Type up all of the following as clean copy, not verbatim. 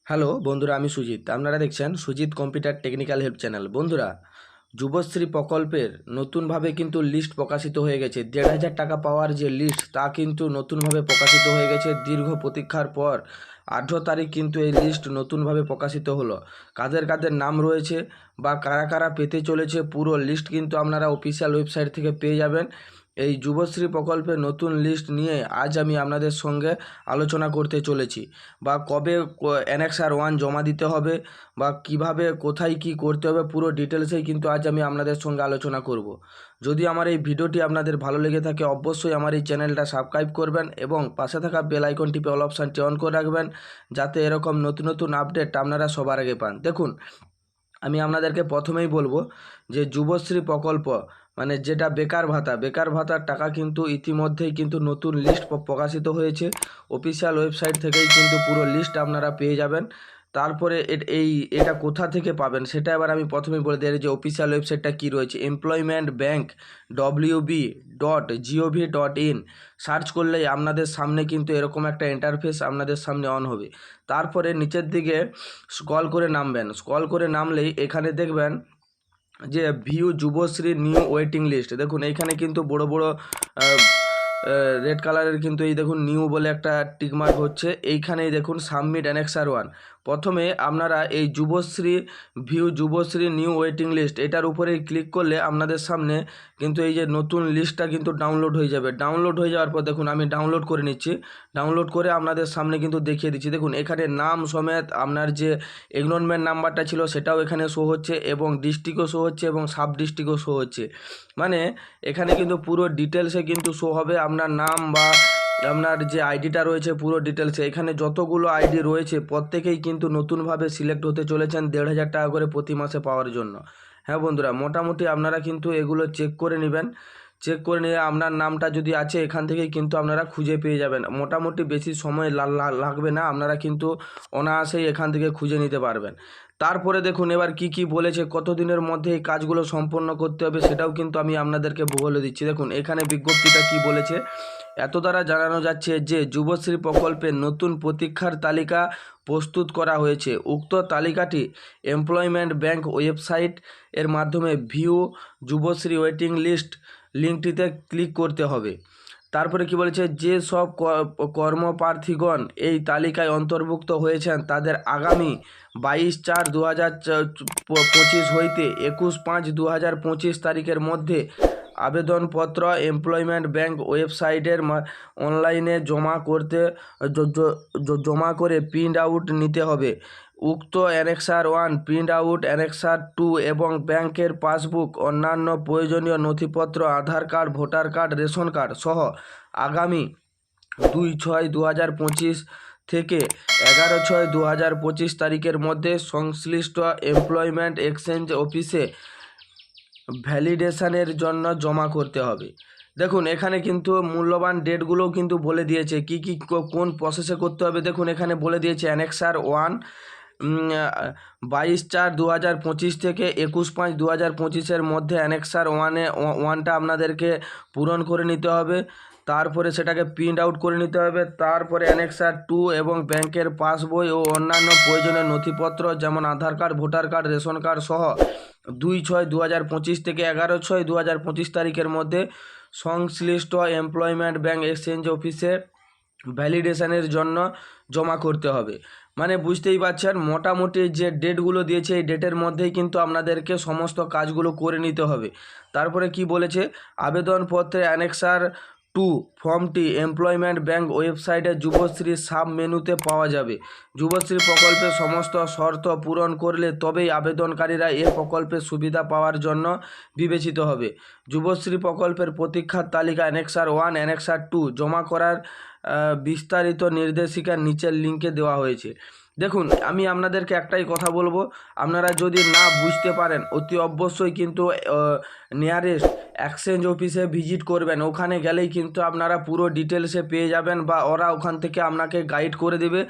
Hello বন্ধুরা, আমি সুজিত। আপনারা দেখছেন Sujit computer technical help channel. বন্ধুরা, যুবশ্রী প্রকল্পের নতুনভাবে কিন্তু লিস্ট প্রকাশিত হয়ে গেছে। ১,৫০০ টাকা পাওয়ার যে লিস্ট, তা কিন্তু নতুনভাবে প্রকাশিত হয়ে গেছে। দীর্ঘ প্রতীক্ষার পর ১৮ তারিখ কিন্তু এই লিস্ট নতুনভাবে প্রকাশিত হলো। কাদের কাদের নাম রয়েছে বা কারা কারা পেতে চলেছে, পুরো লিস্ট কিন্তু আপনারা অফিসিয়াল ওয়েবসাইট থেকে পেয়ে যাবেন। এই যুবশ্রী প্রকল্পের নতুন লিস্ট নিয়ে আজ আমি আপনাদের সঙ্গে আলোচনা করতে চলেছি। বা কবে অ্যানেক্সার 1 জমা দিতে হবে বা কিভাবে কোথায় কি করতে হবে, পুরো ডিটেলসেই কিন্তু আজ আমি আপনাদের সঙ্গে আলোচনা করব। যদি আমার এই ভিডিওটি আপনাদের ভালো লেগে থাকে, অবশ্যই আমার এই চ্যানেলটা সাবস্ক্রাইব করবেন এবং পাশে থাকা বেল আইকন টিপে অল অপশানটি অন করে রাখবেন, যাতে এরকম নতুন নতুন আপডেট আপনারা সবার আগে পান। দেখুন, আমি আপনাদেরকে প্রথমেই বলবো যে যুবশ্রী প্রকল্প মানে যেটা বেকার ভাতার টাকা কিন্তু ইতিমধ্যেই কিন্তু নতুন লিস্ট প্রকাশিত হয়েছে। অফিসিয়াল ওয়েবসাইট থেকেই কিন্তু পুরো লিস্ট আপনারা পেয়ে যাবেন। তারপরে এটা কোথা থেকে পাবেন সেটা এবার আমি প্রথমেই বলে দিই। যে অফিসিয়াল ওয়েবসাইটটা কী রয়েছে, এমপ্লয়মেন্ট ব্যাংক wb.gov.in সার্চ করলেই আপনাদের সামনে কিন্তু এরকম একটা ইন্টারফেস আপনাদের সামনে অন হবে। তারপরে নিচের দিকে স্ক্রল করে নামলেই এখানে দেখবেন যে view Yuvashree new waiting list. দেখুন এইখানে কিন্তু বড় বড় রেড কালারের কিন্তু এই দেখুন নিউ বলে একটা টিকমার্ক হচ্ছে। এইখানেই দেখুন সাবমিট অ্যানেক্সার 1। প্রথমে আপনারা এই যুবশ্রী নিউ ওয়েটিং লিস্ট এটার উপরেই ক্লিক করলে আপনাদের সামনে কিন্তু এই যে নতুন লিস্টটা কিন্তু ডাউনলোড হয়ে যাবে। ডাউনলোড হয়ে যাওয়ার পর দেখুন আমি ডাউনলোড করে নিচ্ছি। ডাউনলোড করে আপনাদের সামনে কিন্তু দেখিয়ে দিচ্ছি। দেখুন এখানে নাম সমেত আপনার যে এনরোলমেন্ট নাম্বারটা ছিল সেটাও এখানে শো হচ্ছে এবং ডিস্ট্রিক্টও শো হচ্ছে এবং সাব ডিস্ট্রিক্টও শো হচ্ছে। মানে এখানে কিন্তু পুরো ডিটেলসে কিন্তু শো হবে আপনার নাম বা আপনার যে আইডিটা রয়েছে পুরো ডিটেলসে। এখানে যতগুলো আইডি রয়েছে প্রত্যেকেই কিন্তু নতুনভাবে সিলেক্ট হতে চলেছেন ১,৫০০ টাকা করে প্রতি মাসে পাওয়ার জন্য। হ্যাঁ বন্ধুরা, মোটামুটি আপনারা কিন্তু এগুলো চেক করে নেবেন। চেক করে নিয়ে আপনার নামটা যদি আছে এখান থেকেই কিন্তু আপনারা খুঁজে পেয়ে যাবেন। মোটামুটি বেশি সময় লাগবে না, আপনারা কিন্তু অনায়াসেই এখান থেকে খুঁজে নিতে পারবেন। তারপরে দেখুন এবার কি কি বলেছে, কত দিনের মধ্যে এই কাজগুলো সম্পন্ন করতে হবে সেটাও কিন্তু আমি আপনাদেরকে বলে দিচ্ছি। দেখুন এখানে বিজ্ঞপ্তিটা কি বলেছে, এত দ্বারা জানানো যাচ্ছে যে যুবশ্রী প্রকল্পের নতুন প্রতীক্ষার তালিকা প্রস্তুত করা হয়েছে। উক্ত তালিকাটি এমপ্লয়মেন্ট ব্যাংক ওয়েবসাইট এর মাধ্যমে ভিউ যুবশ্রী ওয়েটিং লিস্ট লিঙ্কটিতে ক্লিক করতে হবে। তারপরে কি বলেছে, যে সব কর্মপ্রার্থীগণ এই তালিকায় অন্তর্ভুক্ত হয়েছেন তাদের আগামী 22/4/2025 হইতে 21/5/2025 তারিখের মধ্যে আবেদনপত্র এমপ্লয়মেন্ট ব্যাংক ওয়েবসাইটের অনলাইনে জমা করে প্রিন্ট আউট নিতে হবে। উক্ত অ্যানেক্সার 1 প্রিন্ট আউট অ্যানেক্সার 2 এবং ব্যাংকের পাসবুক, অন্যান্য প্রয়োজনীয় নথিপত্র, Aadhaar card, voter card, ration card সহ আগামী 2/6/2025 থেকে 11/6/2025 তারিখের মধ্যে সংশ্লিষ্ট এমপ্লয়মেন্ট এক্সচেঞ্জ অফিসে ভ্যালিডেশনের জন্য জমা করতে হবে। দেখুন এখানে কিন্তু মূল্যবান ডেটগুলোও কিন্তু বলে দিয়েছে কি কি কোন প্রসেসে করতে হবে। দেখুন এখানে বলে দিয়েছে অ্যানেক্সার 1 22/4/2025 থেকে 21/5/2025 মধ্যে অ্যানেক্সার 1টা আপনাদেরকে পূরণ করে নিতে হবে। তারপরে সেটাকে প্রিন্ট আউট করে নিতে হবে। তারপরে অ্যানেক্সার 2 এবং ব্যাংকের পাসবই ও অন্যান্য প্রয়োজনীয় নথিপত্র যেমন Aadhaar card, voter card, ration card সহ 2/6/2025 থেকে 11/6/2025 তারিখের মধ্যে সংশ্লিষ্ট এমপ্লয়মেন্ট ব্যাংক এক্সচেঞ্জ অফিসে ভ্যালিডেশনের জন্য জমা করতে হবে। মানে বুঝতেই পারছেন মোটামুটি যে ডেটগুলো দিয়েছে এই ডেটের মধ্যেই কিন্তু আপনাদেরকে সমস্ত কাজগুলো করে নিতে হবে। তারপরে কি বলেছে, আবেদনপত্রে অ্যানেক্সার 2 ফর্মটি এমপ্লয়মেন্ট ব্যাংক ওয়েবসাইটে যুবশ্রী সাব মেনুতে পাওয়া যাবে। যুবশ্রী প্রকল্পের সমস্ত শর্ত পূরণ করলে তবেই আবেদনকারীরা এ প্রকল্পের সুবিধা পাওয়ার জন্য বিবেচিত হবে। যুবশ্রী প্রকল্পের প্রতীক্ষার তালিকা অ্যানেক্সার 1 অ্যানেক্সার 2 জমা করার বিস্তারিত নির্দেশিকা নিচের লিঙ্কে দেওয়া হয়েছে। দেখুন আমি আপনাদেরকে একটাই কথা বলবো, আপনারা যদি না বুঝতে পারেন অতি অবশ্যই কিন্তু নিয়ারেস্ট এক্সচেঞ্জ অফিসে ভিজিট করবেন। ওখানে গেলেই কিন্তু আপনারা পুরো ডিটেলসে পেয়ে যাবেন বা ওরা ওখান থেকে আপনাকে গাইড করে দেবে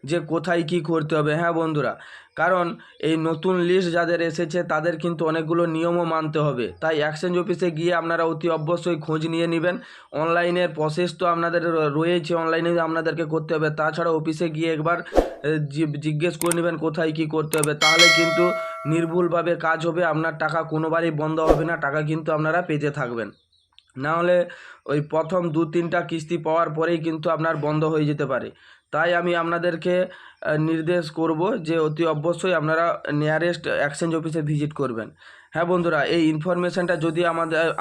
যে কোথায় কি করতে হবে। হ্যাঁ বন্ধুরা, কারণ এই নতুন লিস্ট যাদের এসেছে তাদের কিন্তু অনেকগুলো নিয়মও মানতে হবে, তাই এক্সচেঞ্জ অফিসে গিয়ে আপনারা অতি অবশ্যই খোঁজ নিয়ে নেবেন। অনলাইনের প্রসেস তো আপনাদের রয়েছে, অনলাইনে আপনাদেরকে করতে হবে। তাছাড়া অফিসে গিয়ে একবার জিজ্ঞেস করে নেবেন কোথায় কি করতে হবে, তাহলে কিন্তু নির্ভুলভাবে কাজ হবে, আপনার টাকা কোনোবারই বন্ধ হবে না, টাকা কিন্তু আপনারা পেতে থাকবেন। না হলে ওই প্রথম 2-3টা কিস্তি পাওয়ার পরেই কিন্তু আপনার বন্ধ হয়ে যেতে পারে। তাই আমি আপনাদেরকে নির্দেশ করব যে অতি অবশ্যই আপনারা নিয়ারেস্ট এক্সচেঞ্জ অফিসে ভিজিট করবেন। হ্যাঁ বন্ধুরা, এই ইনফরমেশানটা যদি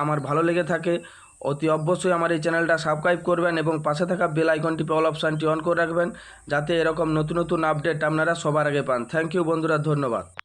আমার ভালো লেগে থাকে অতি অবশ্যই আমার এই চ্যানেলটা সাবস্ক্রাইব করবেন এবং পাশে থাকা বেল আইকনটি অল অপশানটি অন করে রাখবেন, যাতে এরকম নতুন নতুন আপডেট আপনারা সবার আগে পান। থ্যাংক ইউ বন্ধুরা, ধন্যবাদ।